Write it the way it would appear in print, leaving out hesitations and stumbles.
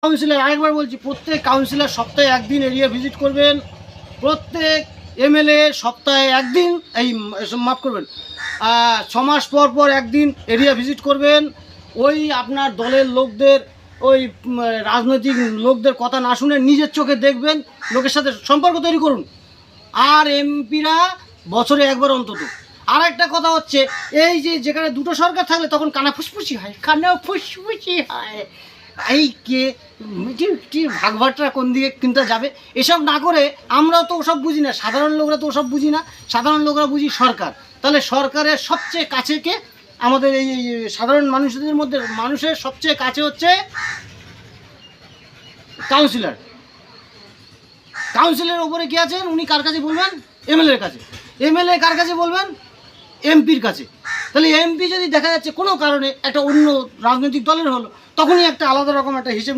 Councillor আরেকবার বলছি, প্রত্যেক কাউন্সিলর সপ্তাহে একদিন এরিয়া ভিজিট করবেন। প্রত্যেক এমএলএ সপ্তাহে একদিন, মাফ করবেন, 6 মাস পর পর একদিন এরিয়া ভিজিট করবেন। ওই আপনার দলের লোকদের, ওই রাজনৈতিক লোকদের কথা না শুনে নিজের চোখে দেখবেন, লোকের সাথে সম্পর্ক তৈরি করুন। আর এমপিরা বছরে একবার অন্তত। আর একটা কথা হচ্ছে, এই যে যেখানে দুটো সরকার থাকলে তখন কানা ফুসফুসি হয়, কানা ফুসফুসি হয়, এই কি ভাগবাটরা কোন দিকে কিনতে যাবে, এসব না করে আমরাও তো ওসব বুঝি না, সাধারণ লোকরা তো ওসব বুঝি না, সাধারণ লোকরা বুঝি সরকার। তাহলে সরকারের সবচেয়ে কাছে কে? আমাদের এই সাধারণ মানুষদের মধ্যে মানুষের সবচেয়ে কাছে হচ্ছে কাউন্সিলর। কাউন্সিলের ওপরে কে আছেন? উনি কার কাছে বলবেন? এমএলএর কাছে। এমএলএ কার কাছে বলবেন? এমপির কাছে। তাহলে এমপি যদি দেখা যাচ্ছে কোনো কারণে একটা অন্য রাজনৈতিক দলের হলো, তখনই একটা আলাদা রকম একটা হিসেব